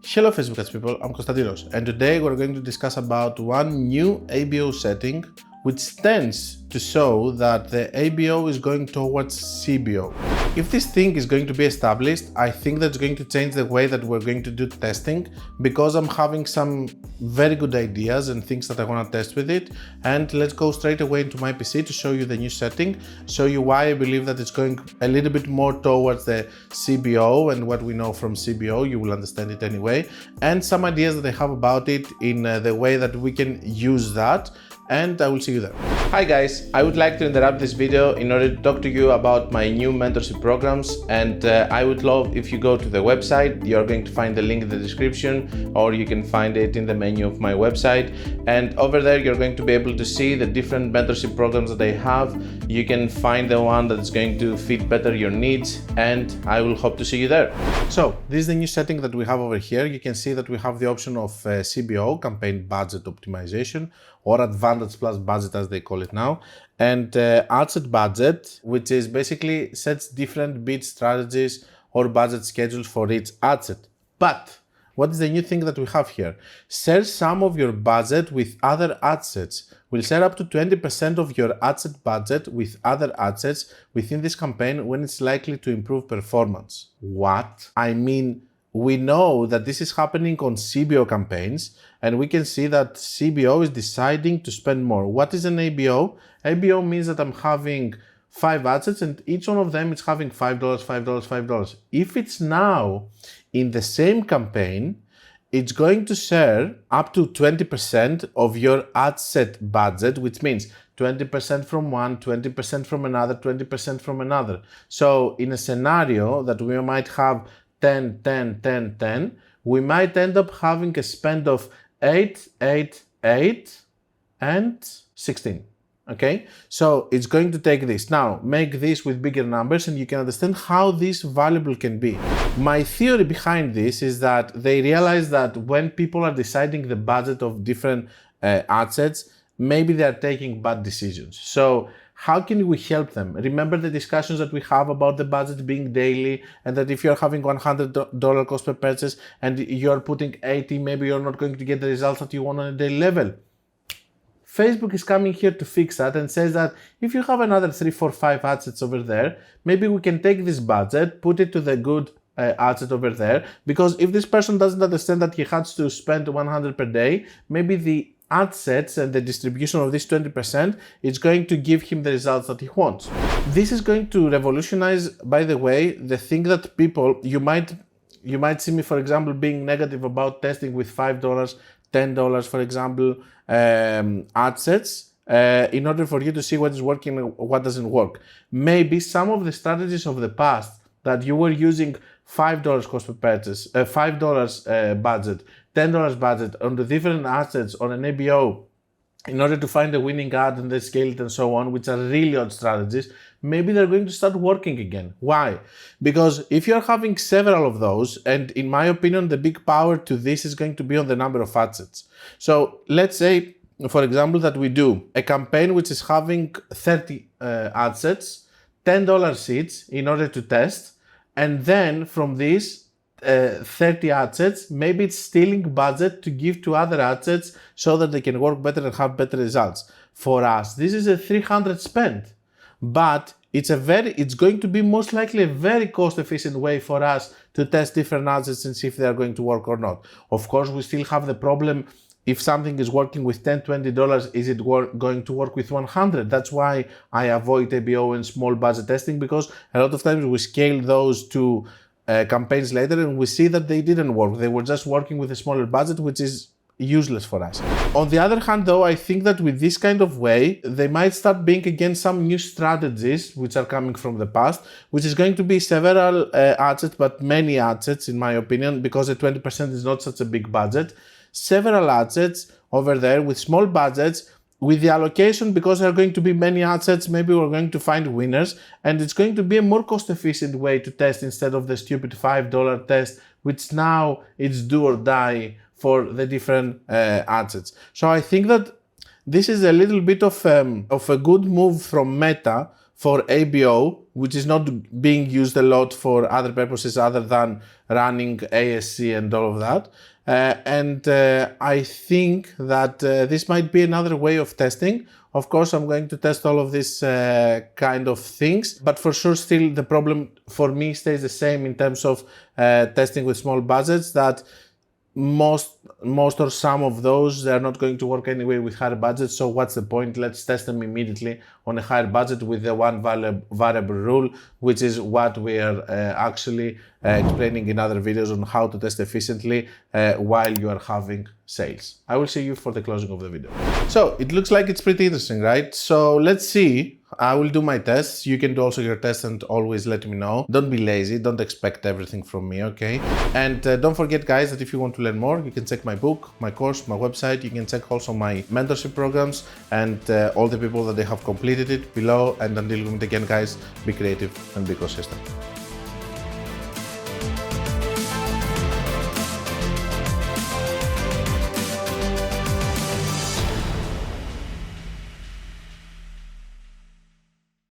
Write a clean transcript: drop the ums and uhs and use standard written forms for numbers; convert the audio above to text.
Hello Facebook ads people, I'm Konstantinos, and today we're going to discuss about one new ABO setting which tends to show that the ABO is going towards CBO. If this thing is going to be established, I think that's going to change the way that we're going to do testing, because I'm having some very good ideas and things that I want to test with it. And let's go straight away into my PC to show you the new setting, show you why I believe that it's going a little bit more towards the CBO, and what we know from CBO, you will understand it anyway, and some ideas that I have about it in the way that we can use that. And I will see you there. Hi guys, I would like to interrupt this video in order to talk to you about my new mentorship programs, and I would love if you go to the website. You're going to find the link in the description, or you can find it in the menu of my website, and over there you're going to be able to see the different mentorship programs that I have. You can find the one that's going to fit better your needs, and I will hope to see you there. So this is the new setting that we have over here. You can see that we have the option of CBO, campaign budget optimization, or advantage plus budget as they call it now, and ad set budget, which is basically sets different bid strategies or budget schedules for each ad set. But what is the new thing that we have here? Share some of your budget with other ad sets. We'll share up to 20% of your ad set budget with other ad sets within this campaign when it's likely to improve performance. What? I mean, we know that this is happening on CBO campaigns, and we can see that CBO is deciding to spend more. What is an ABO? ABO means that I'm having 5 assets and each one of them is having $5, $5, $5. If it's now in the same campaign, it's going to share up to 20% of your ad set budget, which means 20% from one, 20% from another, 20% from another. So in a scenario that we might have 10, 10, 10, 10, we might end up having a spend of 8, 8, 8, and 16. Okay, so it's going to take this. Now, make this with bigger numbers and you can understand how this valuable can be. My theory behind this is that they realize that when people are deciding the budget of different ad sets, maybe they are taking bad decisions. So how can we help them? Remember the discussions that we have about the budget being daily, and that if you're having $100 cost per purchase and you're putting 80, maybe you're not going to get the results that you want on a daily level. Facebook is coming here to fix that and says that if you have another 3, 4, 5 ad sets over there, maybe we can take this budget, put it to the good ad set over there, because if this person doesn't understand that he has to spend 100 per day, maybe the ad sets and the distribution of this 20% is going to give him the results that he wants. This is going to revolutionize, by the way, the thing that people, you might see me, for example, being negative about testing with $5, $10, for example, ad sets, in order for you to see what is working and what doesn't work. Maybe some of the strategies of the past that you were using $5 cost per purchase, $5 budget, $10 budget on the different assets on an ABO in order to find a winning ad and then scale it and so on, which are really odd strategies, maybe they're going to start working again. Why? Because if you're having several of those, and in my opinion, the big power to this is going to be on the number of assets. So let's say, for example, that we do a campaign which is having 30 ad sets, $10 each in order to test, and then from these 30 ad sets, maybe it's stealing budget to give to other ad sets so that they can work better and have better results. For us, this is a 300 spend, but it's going to be most likely a very cost efficient way for us to test different ad sets and see if they are going to work or not. Of course, we still have the problem. If something is working with $10, $20, is it going to work with 100? That's why I avoid ABO and small budget testing, because a lot of times we scale those to campaigns later and we see that they didn't work. They were just working with a smaller budget, which is useless for us. On the other hand, though, I think that with this kind of way, they might start being again some new strategies which are coming from the past, which is going to be several ad sets, but many ad sets in my opinion, because the 20% is not such a big budget. Several ad sets over there with small budgets, with the allocation, because there are going to be many ad sets, maybe we're going to find winners, and it's going to be a more cost efficient way to test instead of the stupid $5 test, which now it's do or die for the different ad sets. So I think that this is a little bit of a good move from Meta for ABO, which is not being used a lot for other purposes other than running ASC and all of that. I think that this might be another way of testing. Of course, I'm going to test all of these kind of things, but for sure still the problem for me stays the same in terms of testing with small budgets, that most or some of those, they're not going to work anyway with higher budgets. So what's the point? Let's test them immediately on a higher budget with the one variable rule, which is what we are actually explaining in other videos on how to test efficiently while you are having sales. I will see you for the closing of the video. So it looks like it's pretty interesting, right? So let's see. I will do my tests. You can do also your tests and always let me know. Don't be lazy. Don't expect everything from me, okay? And don't forget, guys, that if you want to learn more, you can check my book, my course, my website. You can check also my mentorship programs and all the people that they have completed it below. And until we meet again, guys, be creative and be consistent.